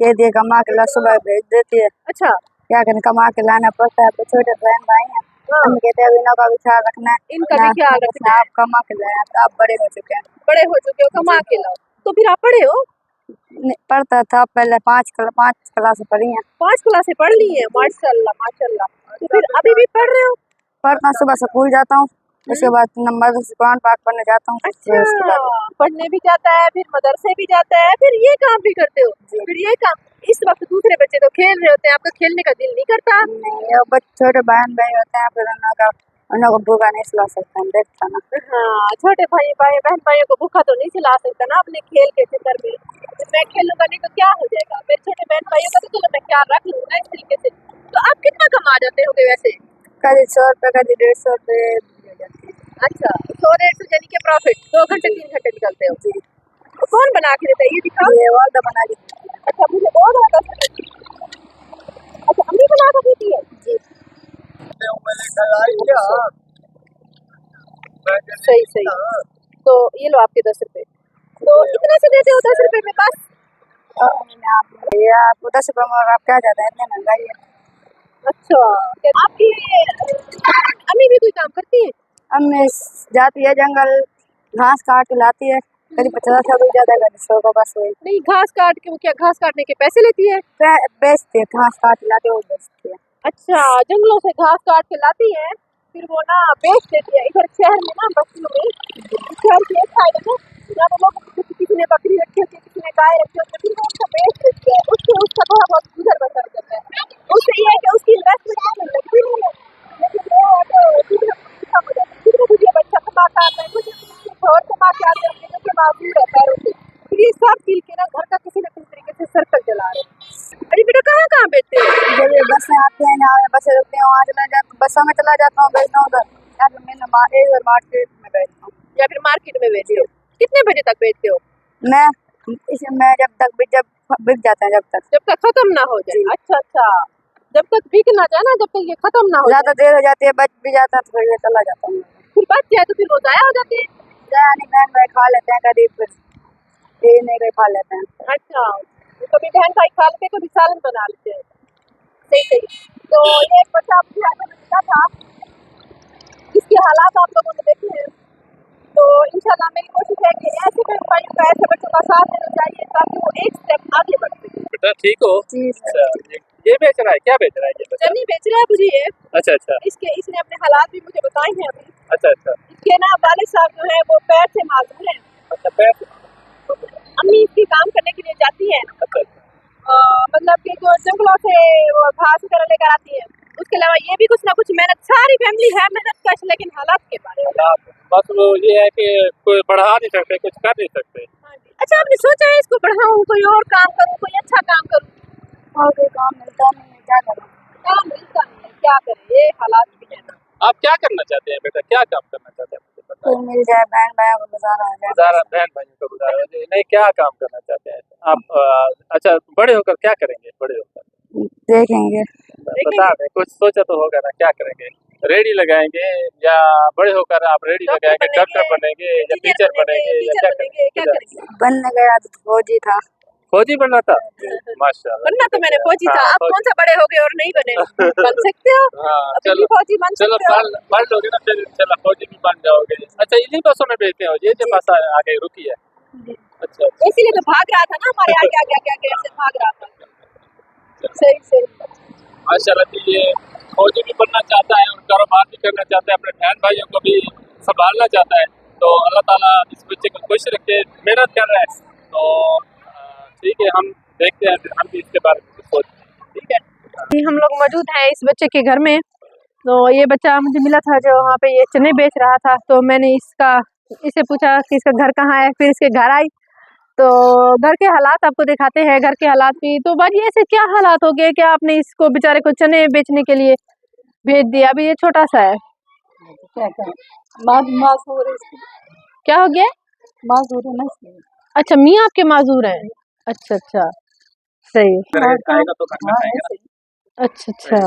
ये दिए कमा के ला सुबह भेज देती है। अच्छा, क्या करें, कमा के लाना पड़ता है। तो छोटे बहन भाई हैं, हाँ, हम कहते हैं इनों का भी ख्याल रखना है। इनका भी ख्याल रखना है। आप कमा के लाए, तो आप बड़े हो चुके हैं। बड़े हो चुके हो, कमा के लाओ। तो फिर आप पढ़े हो? पढ़ता था पहले, पाँच क्लास पढ़ी है। 5 क्लासें पढ़ ली हैं, माशाल्लाह माशाल्लाह। तो फिर अभी भी पढ़ रहे हो? पढ़ता हूँ, सुबह स्कूल जाता हूँ, उसके बाद नंबर से कुरान पाक पढ़ने जाता हूँ। अच्छा, उसके बाद पढ़ने भी जाता है, फिर मदरसे भी जाता है, फिर ये काम भी करते हो। फिर ये काम, इस वक्त दूसरे बच्चे तो खेल रहे होते हैं, आपका खेलने का दिल नहीं करता? नहीं, अब छोटे बहन भाई होते हैं, फिर उनको भूखा नहीं सुला सकता, देखता ना। हाँ, छोटे बहन भाइयों को भूखा तो नहीं खिला सकता ना अपने खेल के चक्कर में। तो मैं खेलूंगा नहीं तो क्या हो जाएगा? मेरे छोटे बहन भाइयों का तो चलो मैं ख्याल रख लूंगा इस तरीके से। तो आप कितना कमा जाते होगे वैसे? कभी 100 रुपये, कभी 150 रुपये। अच्छा, 100-150 यानी कि प्रॉफिट 2 घंटे 3 घंटे निकलते हो। तो कौन बना के देता है ये दिखाओ? ये वालदा बना दी। अच्छा, मुझे बहुत आता है। अच्छा, अम्मी बना कर देती है? जी। सही सही। तो ये लो आपके 10 रुपए। तो इतने से देते हो 10 रुपए में बस? ये आपको 10 रुपये में आप क्या जाता है, इतनी महंगाई है। अच्छा, आपकी अम्मी भी कोई काम करती है? अम्मी जाती है जंगल, घास काट के लाती है, कभी 50 रुपये ज्यादा, कभी 100 का, बस वही। नहीं, घास काट के, वो क्या घास काटने के पैसे लेती है? बेचती है, घास काट के लाती है, वो बेचती है। अच्छा, जंगलों से घास काट के लाती है, फिर वो ना बेच देती है। इधर शहर में ना, बस्तियों में, शहर के एक साइड है ना, यहाँ पे लोग, किसी ने बकरी रखी होती है, किसी ने गाय रखी होती है, फिर वो उसको बेच देती है, उससे उसका थोड़ा बहुत गुजर बसर करता है। उससे ये है कि उसकी इन्वेस्टमेंट लगती नहीं है, लेकिन वो है कि दूसरे बच्चा कमाता आता है, कुछ और कमा के आते हैं, जो मामूल है पैरों से। फिर ये सब मिल के ना घर का किसी न किसी तरीके से सर्कल चला रहे हैं। अरे बेटा, कहाँ बेचते हो? जब ये बसें आती हैं ना, बसें रुकती हैं, वहाँ चला जाता, बसों में चला जाता हूँ, बेचता हूँ उधर, या फिर मैं मार्केट में बेचता हूँ। या फिर मार्केट में बेचते हो? कितने बजे तक बेचते हो? मैं जब बिक जाते हैं, जब तक खत्म ना हो जाए। अच्छा अच्छा, जब तक बिक ना जाए ना, जब तक ये खत्म ना हो ज्यादा जाए। देर हो जाती है, बच भी जाता है, तो फिर ये चला जाता हूँ। फिर बच जाए तो फिर वो जाया हो जाती है। नहीं, बहन भाई खा लेते हैं कभी, फिर ये नहीं कोई खा लेते हैं। अच्छा, तो कभी बहन भाई खा लेते, कभी सालन बना लेते हैं। सही सही। तो ये एक बच्चा मुझे आगे में मिला था, इसके हालात आप लोगों ने देखे हैं। तो इंशाल्लाह मेरी कोशिश है कि ऐसे बहन भाइयों का, ऐसे बच्चों का साथ देना चाहिए, ताकि वो एक स्टेप आगे बढ़ सके। बेटा ठीक हो? जी अच्छा, ये बेच रहा है, क्या बेच रहा है ये बच्चा? चन्नी बेच रहा है मुझे ये। अच्छा अच्छा इसने अपने हालात भी मुझे बताए हैं अभी। अच्छा अच्छा इसके ना वालिद साहब जो है वो पैर से माजूर हैं। अच्छा पैर। अम्मी इसकी काम करने के लिए जाती है, अच्छा मतलब कि जो जंगलों से वो घास वगैरह लेकर आती है। उसके अलावा ये भी कुछ ना कुछ मेहनत, सारी फैमिली है मेहनत कश, लेकिन हालात के बारे में। बस वो ये है कि कोई बढ़ा नहीं सकते, कुछ कर नहीं सकते। हाँ जी। अच्छा, आपने सोचा है इसको बढ़ाऊं, कोई और काम करूं, कोई अच्छा काम करूं? और कोई काम मिलता नहीं है, क्या करूँ। काम मिलता नहीं है, क्या करें, ये हालात भी है ना। आप क्या करना चाहते हैं बेटा, क्या काम करना चाहते हैं, मुझे बताइए। कोई मिल जाए, बहन भाइयों को गुजारा हो जाए। गुजारा, बहन भाइयों का गुजारा हो जाए। नहीं, क्या काम करना चाहते हैं आप? अच्छा, बड़े होकर क्या करेंगे? बड़े होकर देखेंगे। बता दें, कुछ सोचा तो होगा ना, क्या करेंगे? रेडी लगाएंगे, या बड़े होकर आप रेडी लगाएंगे, डॉक्टर बनेंगे, या टीचर बनेंगे, या क्या क्या करेंगे? करेंगे? बनने गया तो फौजी था। फौजी बनना था? माशाल्लाह। बनना तो मैंने फौजी था, हाँ, आप कौन सा बड़े हो गए और नहीं बने? बन सकते हो, हाँ, अभी भी फौजी बन चलो सकते हो। पढ़ लोगे ना, फिर इंशाल्लाह फौजी भी बन जाओगे। अच्छा, इन्हीं बसों में भेजते हो, ये जो बस आ गई रुकी है? अच्छा अच्छा इसीलिए तो भाग रहा था ना, हमारे आगे आगे आगे आगे ऐसे भाग रहा था। सही सही। माशाल्लाह जी, ये फौजी भी बनना चाहता है और कारोबार भी करना चाहता है, अपने बहन भाइयों को भी संभालना चाहता है। तो अल्लाह ताला इस बच्चे को खुश रखे, मेहनत कर रहा है। तो ठीक है, हम देखते हैं, फिर हम भी इसके बारे में कुछ सोचते हैं। ठीक है, हम लोग मौजूद हैं इस बच्चे के घर में। तो ये बच्चा मुझे मिला था जो वहाँ पे ये चने बेच रहा था, तो मैंने इससे पूछा कि इसका घर कहाँ है। फिर इसके घर आई तो घर के हालात आपको दिखाते हैं, घर के हालात भी। तो बाजी, ऐसे क्या हालात हो गए कि आपने इसको बेचारे को चने बेचने के लिए भेज दिया? अभी ये छोटा सा है। क्या करें, माजूर है इसकी। क्या हो गया? माजूर है ना इसलिए। अच्छा, मियाँ आपके माजूर हैं। अच्छा अच्छा, सही। आएगा तो करना पड़ेगा ना। अच्छा अच्छा,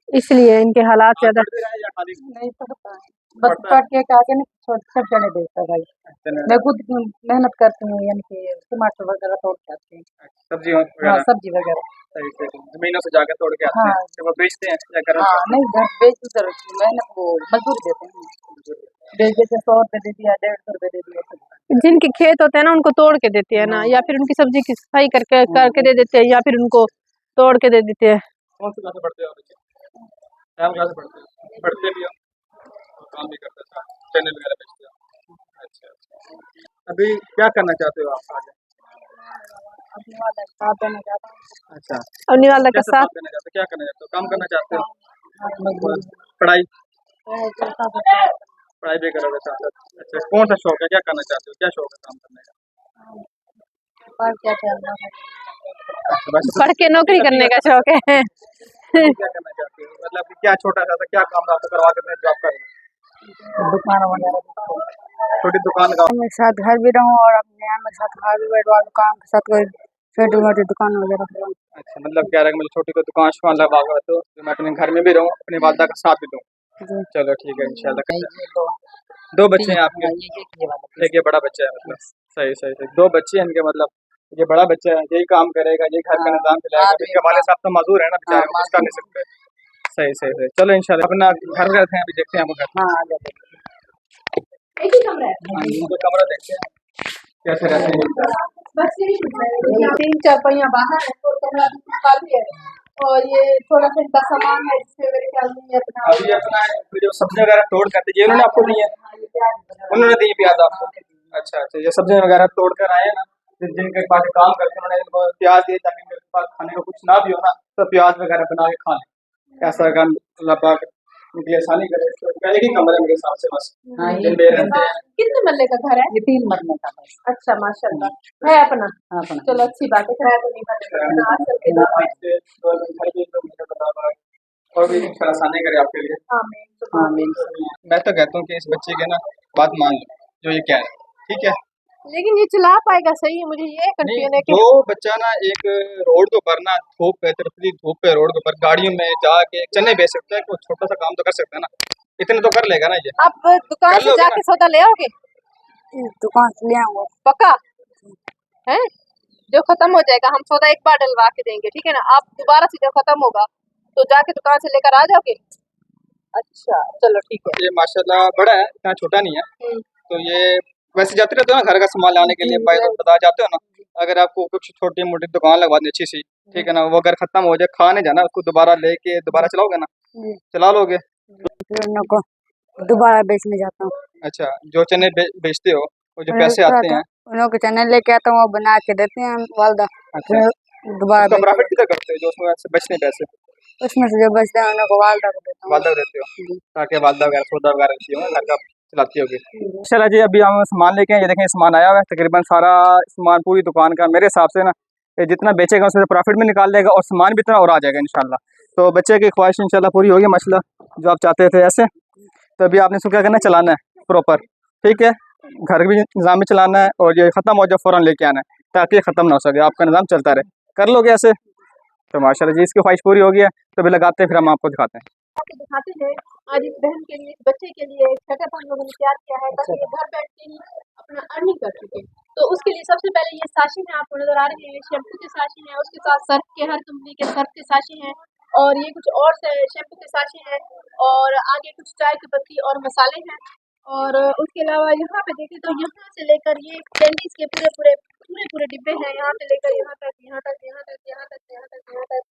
इसलिए इनके हालात ज्यादा नहीं पड़ता है। बस पड़ता है? पढ़ के आगे नहीं सब जने देता भाई। चने मैं खुद मेहनत करती हूँ, यानी कि टमाटर वगैरह तोड़ के आती हूँ। सब्जी हाँ, वगैरह सब्जी वगैरह। सही सही जमीनों से जाकर तोड़ के आते हैं, हाँ। तो वो बेचते हैं या घर में हाँ, खाते नहीं घर बेच उधर मेहनत वो मजदूर देते हैं। हैं? बेच देते 100 रुपये दे दिया, 150 रुपये दे दिया। जिनके खेत होते हैं ना उनको तोड़ के देते हैं ना, या फिर उनकी सब्जी की सफाई करके दे देते हैं, या फिर उनको तोड़ के दे देते हैं। कौन सी क्लास में पढ़ते हो आप बच्चे? टाइम क्लास में पढ़ते हो? पढ़ते भी हो और काम भी करते हो, चैनल वगैरह बेचते हो? अच्छा अच्छा। अभी क्या करना चाहते हो आप आगे? अपने वाला साथ देना चाहता हूँ। अच्छा, और निवाला का कैसे साथ। साथ देना चाहते हो, क्या करना चाहते हो, काम करना चाहते हो? हाँ, मजदूर पढ़ाई करता करता पढ़ाई भी करोगे साथ साथ? अच्छा, कौन सा शौक है, क्या करना चाहते हो, क्या शौक है काम करने का? पढ़ क्या करना है। अच्छा, वैसे तो पढ़ के नौकरी करने का शौक है। अभी क्या करना चाहते हो, मतलब कि क्या छोटा सा क्या काम आपको करवा के जॉब कर दुकान वगैरह छोटी दुकान का? मेरे साथ घर भी रहूँ और अपने यहाँ मेरे साथ हार्डवेयर वाले काम के साथ कोई छोटी मोटी दुकान वगैरह करूँ। अच्छा, मतलब कह रहा है कि मुझे छोटी कोई दुकान शुकान लगा हुआ है, तो मैं अपने घर में भी रहूँ, अपनी वालदा का साथ भी दूँ। जी। चलो ठीक है, इंशाल्लाह। ये दो दो बच्चे हैं आपके? ये वाला एक ये बड़ा बच्चा है, मतलब सही सही सही, दो बच्चे हैं इनके, मतलब ये बड़ा बच्चा है, यही काम करेगा, यही घर का निजाम चलाएगा, आदमी इसके वाले साहब तो मजदूर है ना बेचारे, हाँ, कुछ कर नहीं सकते। सही सही सही, चलो इंशाल्लाह अपना घर रहते हैं, अभी देखते हैं आपको घर। हाँ आ जाते एक ही कमरा है। हाँ, उनका कमरा देखते हैं कैसे रहते हैं। बस यही 3-4 पहिया बाहर है, और कमरा भी खाली है। और ये थोड़ा सा इनका सामान है, जिससे मेरे ख्याल में ये अपना अभी अपना जो सब्जी वगैरह तोड़ करते ये उन्होंने आपको दी है? उन्होंने दी प्याज आपको? अच्छा अच्छा, ये सब्जी वगैरह तोड़ कर आए हैं ना, जिनके पास काम करते हैं उन्होंने इनको प्याज दिए ताकि मेरे पास खाने को कुछ ना भी हो ना, तो प्याज वगैरह बना के खा लें। ऐसा काम अल्लाह पाक उनकी आसानी करे। तो एक ही कमरे मेरे हिसाब से बस हाँ, जिनमें रहते हैं। कितने मरले का घर है? ये 3 मरने का है। अच्छा, माशाल्लाह है अपना। अपना चलो अच्छी बात है, किराया तो नहीं भरना आजकल के दौर में। और भी इंशाल्लाह आसानी करे आपके लिए। आमीन। हाँ, मैं तो कहता हूँ कि इस बच्चे के ना बात मान लो जो ये कह रहे हैं, ठीक है? लेकिन ये चला पाएगा सही है, मुझे ये नहीं, कंफ्यूजन है कि जो बच्चा ना एक रोड के ऊपर ना धूप पे तड़पती धूप पे रोड के ऊपर गाड़ियों में जाके चने बेच सकता है, कोई छोटा सा काम तो कर सकता है ना, इतने तो कर लेगा ना ये। आप दुकान कर से लोगे जाके ना? सौदा ले आओगे? दुकान से ले आऊंगा। पक्का है? जो खत्म हो जाएगा हम सौदा एक बार डलवा के देंगे, ठीक है ना? आप दोबारा से जब खत्म होगा तो जाके दुकान से लेकर आ जाओगे? अच्छा चलो ठीक है। ये माशाल्लाह बड़ा है, इतना छोटा नहीं है। तो ये वैसे जाते रहते हो ना घर का सामान लाने के लिए, बाजार जाते हो ना, अगर आपको कुछ छोटी मोटी दुकान लगवा दी अच्छी सी, ठीक है ना, वो अगर खत्म हो जाए खा नहीं जाना, उसको दोबारा लेके दोबारा चलाओगे ना? चला लोगे? फिर उनको दोबारा बेचने जाता हूँ। अच्छा, जो चने बेचते हो वो जो पैसे आते हैं, उन के चैनल लेके आता हूँ, वो बना के देते हैं वालदा। अच्छा, फिर दोबारा उसका बेच प्रॉफिट कितना करते हो जो उसमें से बचने पैसे? उसमें से जो बचता है उनको वालदा को देता हूँ। वालदा को देते हो ताकि वालदा वगैरह सौदा वगैरह रखती हो घर का चलाती होगी। चला जी, अभी हम सामान लेके आए, ये देखें सामान आया हुआ है, तकरीबन सारा सामान पूरी दुकान का मेरे हिसाब से ना ये जितना बेचेगा उसमें प्रॉफिट भी निकाल लेगा और सामान भी इतना और आ जाएगा इंशाल्लाह। तो बच्चे की ख्वाहिश इंशाल्लाह पूरी होगी माशाल्लाह, जो आप चाहते थे ऐसे। तो अभी आपने इसको क्या करना है, चलाना है प्रॉपर, ठीक है, घर भी निज़ाम में चलाना है और ये ख़त्म हो जाए फ़ौरन लेके आना है ताकि ये ख़त्म ना हो सके, आपका निज़ाम चलता रहे। कर लोगे ऐसे तो माशाल्लाह जी, इसकी ख्वाहिश पूरी हो गई है। तो अभी लगाते हैं, फिर हम आपको दिखाते हैं। आके दिखाते हैं आज इस बहन के लिए, इस बच्चे के लिए एक सेटअप हम लोगों ने तैयार किया है ताकि ये घर बैठ के ही अपना अर्निंग कर सके। तो उसके लिए सबसे पहले ये साशे हैं, आपको नजर आ रहे हैं, शैम्पू के साशे हैं, उसके साथ सर्फ के हर कंपनी के सर्फ के साशे हैं, और ये कुछ और शैम्पू के साशे हैं, और आगे कुछ चाय की पत्ती और मसाले हैं। और उसके अलावा यहाँ पे देखें तो यहाँ से लेकर ये कैंडीज के पूरे पूरे पूरे पूरे डिब्बे हैं, यहाँ से लेकर यहाँ तक यहाँ तक यहाँ तक यहाँ तक यहाँ तक यहाँ तक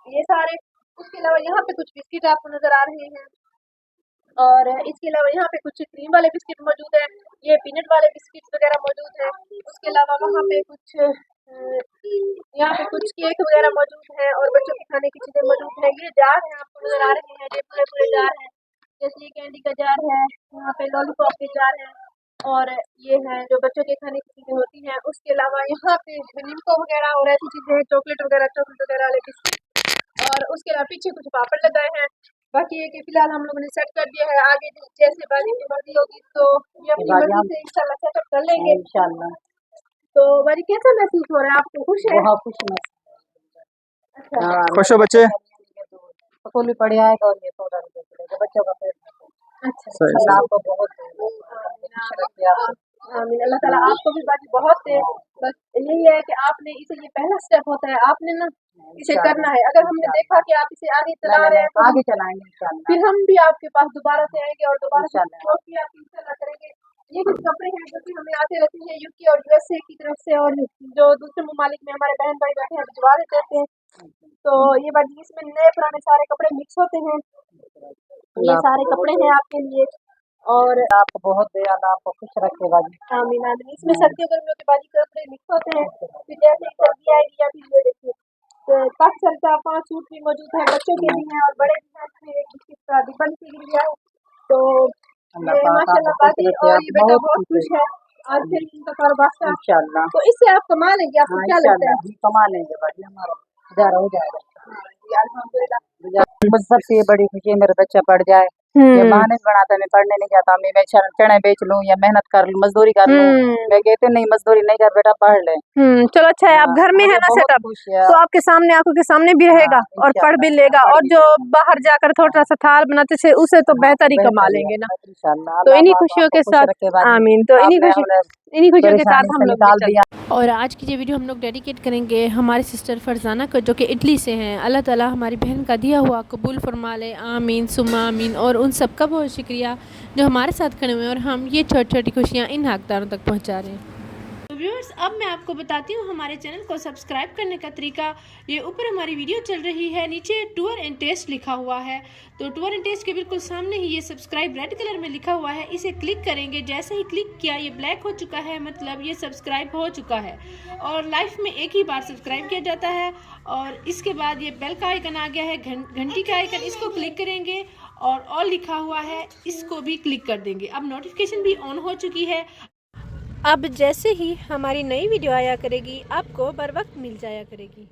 ये सारे। उसके अलावा यहाँ पे कुछ बिस्किट आपको नजर आ रहे हैं, और इसके अलावा यहाँ पे कुछ क्रीम वाले बिस्किट मौजूद है, ये पीनट वाले बिस्किट वगैरह मौजूद है। उसके अलावा वहाँ पे कुछ यहाँ पे कुछ केक वगैरह मौजूद है और बच्चों की खाने की चीजें मौजूद है। ये जार हैं आपको नजर आ रहे हैं, ये पूरे पूरे जार हैं, जैसे ये कैंडी का जार है, यहाँ पे लॉलीपॉप के जार है, और ये है जो बच्चों के खाने की चीजें होती हैं। उसके अलावा यहाँ पे निम्को वगैरह और ऐसी चीजें हैं, चॉकलेट वगैरह वाले बिस्किट, और उसके अलावा पीछे कुछ पापड़ लगाए हैं। बाकी ये कि फिलहाल हम लोगों ने सेट कर दिया है, आगे जैसे बाजी की मर्जी होगी तो ये अपनी मर्जी से इंशाल्लाह सेटअप कर लेंगे इंशाल्लाह। तो बाजी कैसा महसूस हो रहा है आपको? खुश है? बहुत खुश महसूस। अच्छा खुश हो बच्चे? स्कूल भी पढ़े आएगा और ये 14 रुपये बच्चों का पेट अच्छा अल्लाह आपको बहुत खुश रखे आप। आमीन। अल्लाह ताला आपको भी बाकी बहुत दे। बस यही है कि आपने इसे, ये पहला स्टेप होता है, आपने ना इसे करना है। अगर हमने देखा कि आप इसे आगे चला रहे हैं तो आगे चलाएंगे इंशाल्लाह। फिर हम भी आपके पास दोबारा से आएंगे और दोबारा से इंशाल्लाह। आपकी इंशाल्लाह करेंगे। ये कुछ कपड़े हैं जो कि हमें आते रहते हैं यूके और यूएसए की तरफ से, और जो दूसरे ममालिक में हमारे बहन भाई बैठे हैं भिजवा देते हैं। तो ये बात, इसमें नए पुराने सारे कपड़े मिक्स होते हैं। ये सारे कपड़े हैं आपके लिए, और आपको बहुत दे, अल्लाह आपको खुश रखे बाजी। आमीन आमीन। इसमें सर्दियों गर्मियों के बाजी कपड़े मिक्स होते हैं। फिर जैसे ही सर्दी आएगी या फिर ये देखिए तो काफी सारे 4-5 सूट भी मौजूद है, बच्चों के भी हैं और बड़े भी हैं। इसमें एक बिस्किट का रिबन सी गिर गया है। तो ये माशाल्लाह बाजी, और ये बेटा बहुत खुश है आज से इनका कारोबार स्टार्ट इंशाल्लाह। तो इससे आप कमा लेंगे। आपको क्या लगता है? कमा लेंगे बाजी, हमारा गुजारा हो जाएगा। अल्हम्दुलिल्लाह। मुझे सबसे बड़ी खुशी है मेरा बच्चा पढ़ जाए। ये बहाने बनाता है मैं पढ़ने नहीं जाता, मैं चने बेच लूं या मेहनत कर लूं, मजदूरी कर लूं। मैं कहते नहीं मजदूरी नहीं कर बेटा, पढ़ ले। चलो अच्छा है, आप घर में है ना सेटअप, तो आपके सामने, आंखों के सामने भी रहेगा और पढ़ भी लेगा। और जो बाहर जाकर थोड़ा सा थाल बनाते थे उसे तो बेहतर ही कमा लेंगे ना। तो इन्हीं खुशियों के साथ, आमीन, तो इन्हीं खुशियों के साथ हम लोग दिया। और आज की ये वीडियो हम लोग डेडिकेट करेंगे हमारी सिस्टर फरजाना को, जो कि इटली से हैं। अल्लाह ताला हमारी बहन का दिया हुआ कबूल फरमा ले, आमीन सुम्मा आमीन। और उन सब का बहुत शुक्रिया जो हमारे साथ खड़े हुए हैं और हम ये छोटी छोटी खुशियाँ इन हकदारों तक पहुँचा रहे हैं। तो व्यूअर्स, अब मैं आपको बताती हूँ हमारे चैनल को सब्सक्राइब करने का तरीका। ये ऊपर हमारी वीडियो चल रही है, नीचे टूर एंड टेस्ट लिखा हुआ है। तो टूर एंड टेस्ट के बिल्कुल सामने ही ये सब्सक्राइब रेड कलर में लिखा हुआ है, इसे क्लिक करेंगे। जैसे ही क्लिक किया ये ब्लैक हो चुका है, मतलब ये सब्सक्राइब हो चुका है। और लाइफ में एक ही बार सब्सक्राइब किया जाता है। और इसके बाद ये बेल का आइकन आ गया है, घंटी का आइकन, इसको क्लिक करेंगे और ऑल लिखा हुआ है, इसको भी क्लिक कर देंगे। अब नोटिफिकेशन भी ऑन हो चुकी है। अब जैसे ही हमारी नई वीडियो आया करेगी आपको बर वक्त मिल जाया करेगी।